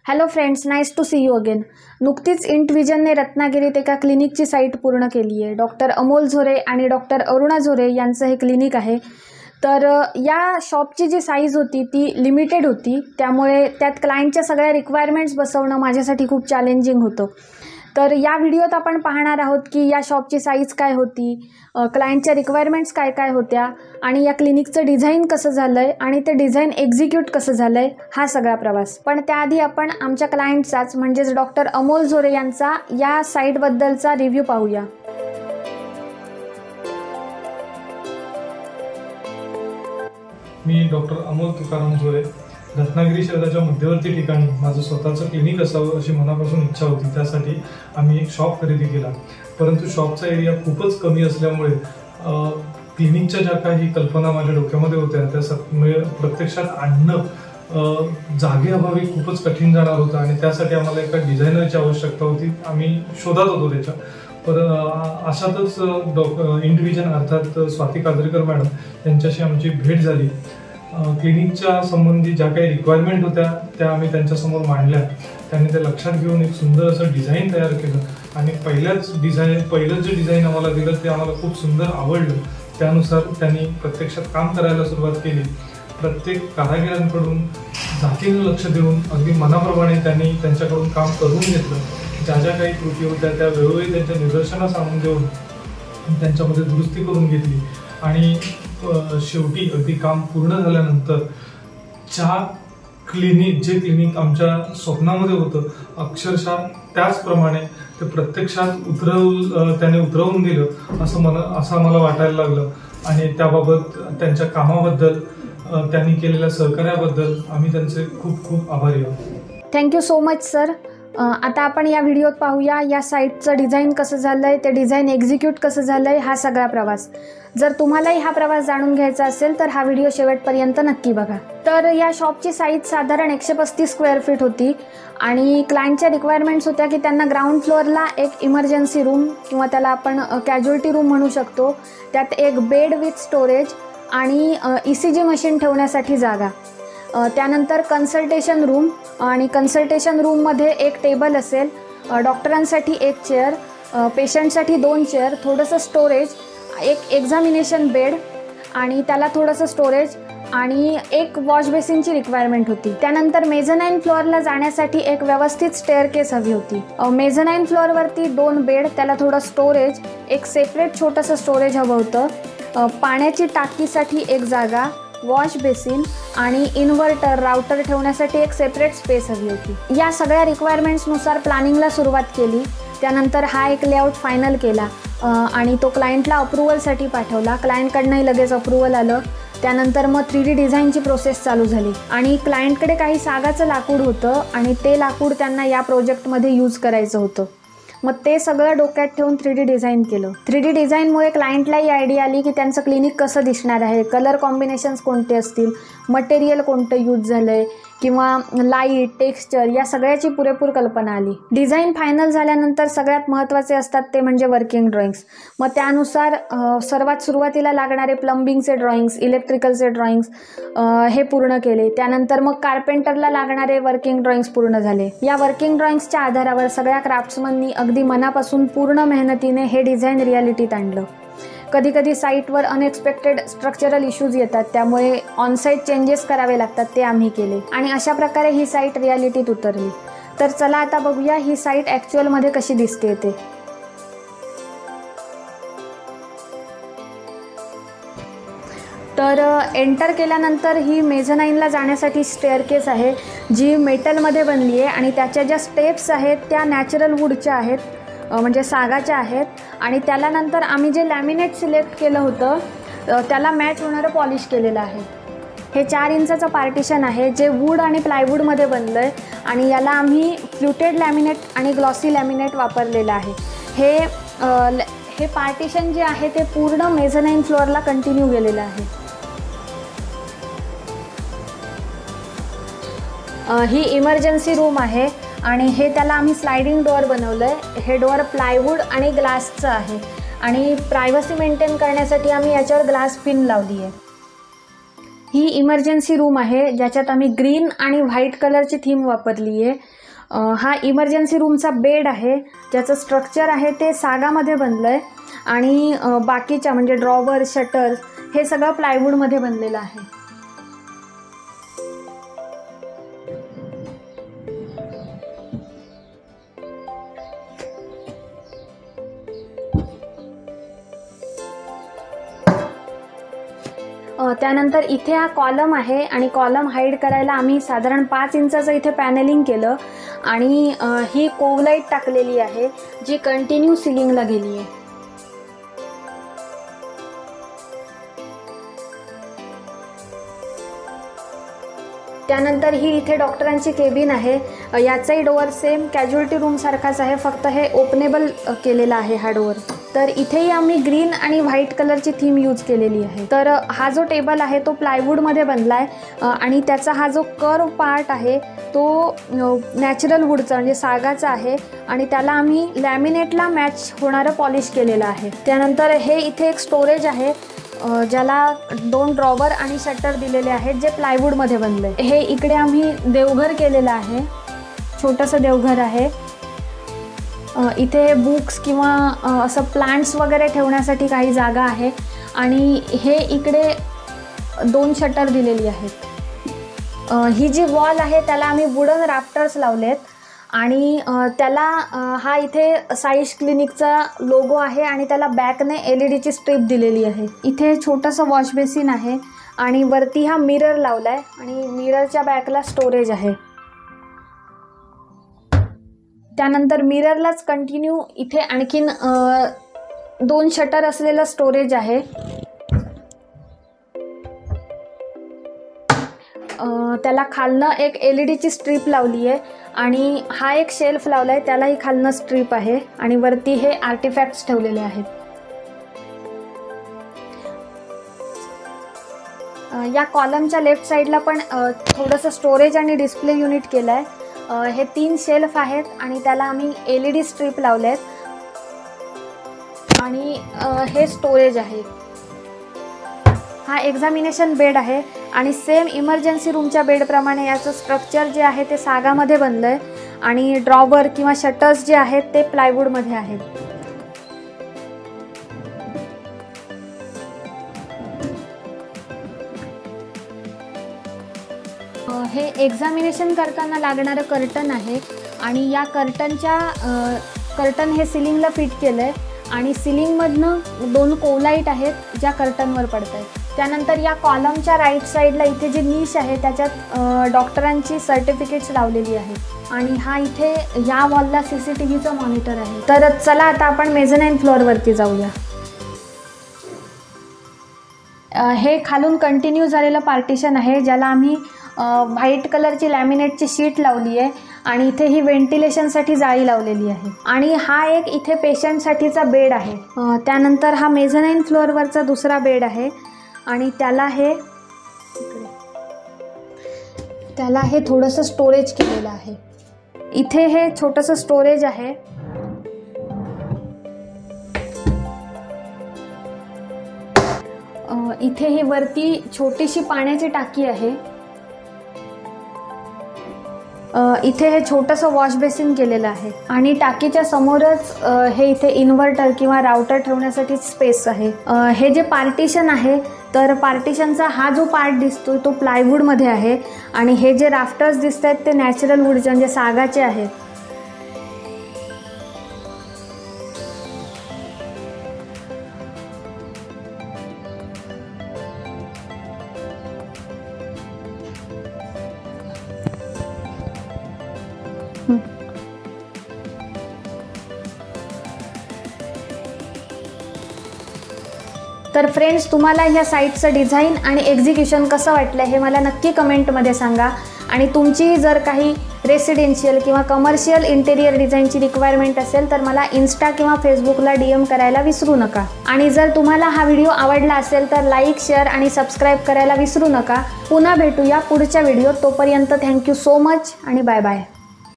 Hello friends, nice to see you again. नुकतीच इंटविजनने रत्नागिरीत एका क्लिनिकची साईट पूर्ण केली आहे। डॉक्टर अमोल झोरे आणि डॉक्टर अरुणा झोरे यांचं हे क्लिनिक आहे। तर या शॉपची जी साईज होती ती लिमिटेड होती, त्यामुळे त्यात क्लायंटच्या सगळ्या रिक्वायरमेंट्स बसवणं माझ्यासाठी खूप चॅलेंजिंग होतं। तर या व्हिडिओत आपण पाहणार आहोत की या शॉपची साईज काय होती, क्लायंटच्या रिक्वायरमेंट्स काय काय होत्या आणि या क्लिनिकचं डिझाईन कसं झालं आहे आणि ते डिझाईन एक्झिक्यूट कसं झालं आहे, हा सगळा प्रवास। पण त्याआधी आपण आमच्या क्लायंटचाच म्हणजेच डॉक्टर अमोल झोरे यांचा या साईटबद्दलचा रिव्ह्यू पाहूया। मी डॉक्टर अमोल तुकाराम झोरे, रत्नागिरी शहराच्या मध्यवर्ती ठिकाणी माझं स्वतःचं क्लिनिक असावं अशी मनापासून इच्छा होती। त्यासाठी आम्ही एक शॉप खरेदी केला, परंतु शॉपचा एरिया खूपच कमी असल्यामुळे क्लिनिकच्या ज्या काही कल्पना माझ्या डोक्यामध्ये होत्या त्या प्रत्यक्षात आणणं जागेअभावी खूपच कठीण जाणार होतं आणि त्यासाठी आम्हाला एका डिझायनरची आवश्यकता होती। आम्ही शोधात होतो त्याच्या, पर अशातच इंटविजन अर्थात स्वाती कादरेकर मॅडम यांच्याशी आमची भेट झाली। क्लिनिकच्या संबंधी ज्या काही रिक्वायरमेंट होत्या त्या आम्ही त्यांच्यासमोर मांडल्या। त्यांनी ते लक्षात घेऊन एक सुंदर असं डिझाईन तयार केलं आणि पहिलंच जे डिझाईन आम्हाला दिलं ते आम्हाला खूप सुंदर आवडलं। त्यानुसार त्यांनी प्रत्यक्षात काम करायला सुरुवात केली। प्रत्येक कारागिरांकडून जातीनं लक्ष देऊन अगदी मनाप्रमाणे त्यांनी त्यांच्याकडून काम करून घेतलं। ज्या ज्या काही त्रुटी होत्या त्या वेळोवेळी त्यांच्या निदर्शनास आणून देऊन त्यांच्यामध्ये दुरुस्ती करून घेतली आणि शेवटी अगदी काम पूर्ण झाल्यानंतर जे क्लिनिक आमच्या स्वप्नामध्ये होतं अक्षरशः त्याचप्रमाणे ते प्रत्यक्षात त्याने उतरवून दिलं असं मला वाटायला लागलं आणि त्याबाबत त्यांच्या कामाबद्दल त्यांनी केलेल्या सहकार्याबद्दल आम्ही त्यांचे खूप खूप आभारी आहोत। Thank you so much sir. आता आपण या व्हिडिओत पाहूया या साईटचं डिझाईन कसं झालं आहे, ते डिझाईन एक्झिक्यूट कसं झालं आहे, हा सगळा प्रवास। जर तुम्हालाही हा प्रवास जाणून घ्यायचा असेल तर हा व्हिडिओ शेवटपर्यंत नक्की बघा। तर या शॉपची साईज साधारण 135 स्क्वेअर फीट होती आणि क्लायंटच्या रिक्वायरमेंट्स होत्या की त्यांना ग्राउंड फ्लोअरला एक इमर्जन्सी रूम किंवा त्याला आपण कॅज्युअल्टी रूम म्हणू शकतो, त्यात एक बेड विथ स्टोरेज आणि ECG मशीन ठेवण्यासाठी जागा, त्यानंतर कन्सल्टेशन रूम आणि कन्सल्टेशन रूममध्ये एक टेबल असेल, डॉक्टरांसाठी एक चेअर, पेशंटसाठी 2 चेअर, थोडंसं स्टोरेज, एक एक्झामिनेशन बेड आणि त्याला थोडंसं स्टोरेज आणि एक वॉश बेसिनची रिक्वायरमेंट होती। त्यानंतर मेझनाईन फ्लोअरला जाण्यासाठी एक व्यवस्थित स्टेअरकेस हवी होती। मेझनाईन फ्लोअरवरती 2 बेड, त्याला थोडं स्टोरेज, एक सेपरेट छोटंसं स्टोरेज हवं होतं, पाण्याची टाकीसाठी एक जागा, वॉश बेसिन आणि इन्व्हर्टर राउटर ठेवण्यासाठी एक सेपरेट स्पेस हवी होती। या सगळ्या रिक्वायरमेंट्सनुसार प्लॅनिंगला सुरुवात केली। त्यानंतर हा एक लेआउट फायनल केला आणि तो क्लायंटला अप्रूव्हलसाठी पाठवला। क्लायंटकडनंही लगेच अप्रूव्हल आलं। त्यानंतर मग 3D डिझाईनची प्रोसेस चालू झाली आणि क्लायंटकडे काही सागाचं लाकूड होतं आणि ते लाकूड त्यांना या प्रोजेक्टमध्ये यूज करायचं होतं। मग ते सगळं डोक्यात ठेवून 3D डिझाईन केलं। 3D डिझाईनमुळे क्लायंटलाही आयडिया आली की त्यांचं क्लिनिक कसं दिसणार आहे, कलर कॉम्बिनेशन्स कोणते असतील, मटेरियल कोणतं यूज झालं आहे किंवा लाईट, टेक्स्चर या सगळ्याची पुरेपूर कल्पना आली। डिझाईन फायनल झाल्यानंतर सगळ्यात महत्त्वाचे असतात ते म्हणजे वर्किंग ड्रॉइंग्स। मग त्यानुसार सर्वात सुरुवातीला लागणारे प्लंबिंगचे ड्रॉइंग्स, इलेक्ट्रिकलचे ड्रॉइंग्स हे पूर्ण केले। त्यानंतर मग कार्पेंटरला लागणारे वर्किंग ड्रॉइंग्स पूर्ण झाले। या वर्किंग ड्रॉइंग्सच्या आधारावर सगळ्या क्राफ्ट्समननी अगदी मनापासून पूर्ण मेहनतीने हे डिझाईन रियालिटीत आणलं। कधी कधी साईटवर अनएक्सपेक्टेड स्ट्रक्चरल इश्यूज येतात, त्यामुळे ऑनसाईट चेंजेस करावे लागतात, ते आम्ही केले आणि अशा प्रकारे ही साईट रियालिटीत उतरली। तर चला आता बघूया ही साईट ॲक्च्युअलमध्ये कशी दिसते ते। तर एंटर केल्यानंतर ही मेझनाईनला जाण्यासाठी स्टेअरकेस आहे जी मेटलमध्ये बनली आहे आणि त्याच्या ज्या स्टेप्स आहेत त्या नॅचरल वूडच्या आहेत, म्हणजे सागाच्या आहेत आणि त्याला नंतर आम्ही जे लॅमिनेट सिलेक्ट केलं होतं त्याला मॅच होणारं पॉलिश केलेलं आहे। हे 4 इंचाचं पार्टिशन आहे जे वूड आणि प्लायवूडमध्ये बनलं आहे आणि याला आम्ही फ्ल्युटेड लॅमिनेट आणि ग्लॉसी लॅमिनेट वापरलेलं आहे। हे पार्टिशन जे आहे ते पूर्ण मेझनाईन फ्लोअरला कंटिन्यू गेलेलं आहे। ही इमर्जन्सी रूम आहे आणि हे त्याला आम्ही स्लायडिंग डोअर बनवलं आहे। हे डोअर प्लायवूड आणि ग्लासचं आहे आणि प्रायव्हसी मेंटेन करण्यासाठी आम्ही याच्यावर ग्लास पिन लावली आहे। ही इमर्जन्सी रूम आहे ज्याच्यात आम्ही ग्रीन आणि व्हाईट कलरची थीम वापरली आहे. हा इमर्जन्सी रूमचा बेड आहे ज्याचं स्ट्रक्चर आहे ते सागामध्ये बनलं आहे आणि बाकीच्या म्हणजे ड्रॉवर, शटर हे सगळं प्लायवूडमध्ये बनलेलं आहे. त्यानंतर इथे हा कॉलम आहे आणि कॉलम हाईड करायला आम्ही साधारण 5 इंचाचं इथे पॅनलिंग केलं आणि ही कोव लाईट टाकलेली आहे जी कंटिन्यू सिलिंगला गेली आहे. त्यानंतर ही इथे डॉक्टरांची केबिन आहे. याचाही डोअर सेम कॅज्युअल्टी रूम सारखाच आहे, फक्त हे ओपनेबल केलेला आहे हा डोअर. तर इथेही आम्ही ग्रीन आणि व्हाईट कलरची थीम यूज केलेली आहे. तर हा जो टेबल आहे तो प्लायवूडमध्ये बनला आहे आणि त्याचा हा जो कर्व पार्ट आहे तो नॅचरल वूडचा म्हणजे सागाचा आहे आणि त्याला आम्ही लॅमिनेटला मॅच होणारं पॉलिश केलेलं आहे. त्यानंतर हे इथे एक स्टोरेज आहे ज्याला 2 ड्रॉवर आणि शटर दिलेले आहेत जे प्लायवूडमध्ये बनले. हे इकडे आम्ही देवघर केलेलं आहे, छोटंसं देवघर आहे. इथे बुक्स किंवा असं प्लांट्स वगैरे ठेवण्यासाठी काही जागा आहे आणि हे इकडे 2 शटर दिलेली आहेत. ही जी वॉल आहे त्याला आम्ही वुडन राफ्टर्स लावलेत आणि त्याला हा इथे साईश क्लिनिकचा लोगो आहे आणि त्याला बॅकने LED ची स्ट्रीप दिलेली आहे. इथे छोटंसं वॉश बेसिन आहे आणि वरती हा मिरर लावला आहे आणि मिररच्या बॅकला स्टोरेज आहे. त्यानंतर मिररलाच कंटिन्यू इथे आणखीन 2 शटर असलेलं स्टोरेज आहे. त्याला खालनं एक LED ची स्ट्रीप लावली आहे आणि हा एक शेल्फ लावला आहे त्यालाही खालनं स्ट्रीप आहे आणि वरती हे आर्टिफॅक्ट्स ठेवलेले आहेत. या कॉलमच्या लेफ्ट साईडला पण थोडंसं स्टोरेज आणि डिस्प्ले युनिट केलं आहे. हे 3 शेल्फ आहेत आणि त्याला आम्ही LED स्ट्रीप लावले आहेत आणि हे स्टोरेज आहे. हा एक्झामिनेशन बेड आहे आणि सेम इमर्जन्सी रूमच्या बेडप्रमाणे याचं स्ट्रक्चर जे आहे ते सागामध्ये बनलं आहे आणि ड्रॉवर किंवा शटर्स जे आहेत ते प्लायवूडमध्ये आहेत. हे एक्झामिनेशन करताना लागणारं कर्टन आहे आणि या कर्टन हे सिलिंगला फिट केलं आहे आणि सिलिंगमधनं 2 कोलाईट आहेत ज्या कर्टनवर पडत आहेत. त्यानंतर या कॉलमच्या राईट साईडला इथे जी नीश आहे त्याच्यात डॉक्टरांची सर्टिफिकेट्स लावलेली आहेत आणि हा इथे या वॉलला CCTVचं मॉनिटर आहे. तर चला आता आपण मेझनाईन फ्लोअरवरती जाऊया. हे खालून कंटिन्यू झालेलं पार्टिशन आहे ज्याला आम्ही व्हाईट कलरची लॅमिनेटची शीट लावली आहे आणि इथे ही व्हेंटिलेशनसाठी जाळी लावलेली आहे आणि हा एक इथे पेशंटसाठीचा बेड आहे. त्यानंतर हा मेझनाईन फ्लोअरवरचा दुसरा बेड आहे आणि त्याला हे थोडंसं स्टोरेज केलेलं आहे. इथे हे छोटंसं स्टोरेज आहे. इथे ही वरती छोटीशी पाण्याची टाकी आहे. इथे हे छोटंसं वॉश बेसिन केलेलं आहे आणि टाकीच्या समोरच हे इथे इन्व्हर्टर किंवा राउटर ठेवण्यासाठी स्पेस आहे. हे जे पार्टिशन आहे तर पार्टिशनचा हा जो पार्ट दिसतोय तो प्लायवूडमध्ये आहे आणि हे जे राफ्टर्स दिसत आहेत ते नॅचरल वूडचे म्हणजे सागाचे आहेत. तर फ्रेंड्स, तुम्हाला ह्या साईटचं डिझाईन आणि एक्झिक्युशन कसं वाटलं हे मला नक्की कमेंटमध्ये सांगा आणि तुमची जर काही रेसिडेन्शियल किंवा कमर्शियल इंटेरियर डिझाईनची रिक्वायरमेंट असेल तर मला इन्स्टा किंवा फेसबुकला DM करायला विसरू नका. आणि जर तुम्हाला हा व्हिडिओ आवडला असेल तर लाईक, शेअर आणि सबस्क्राईब करायला विसरू नका. पुन्हा भेटूया पुढच्या व्हिडिओत. तोपर्यंत थँक्यू सो मच आणि बाय बाय.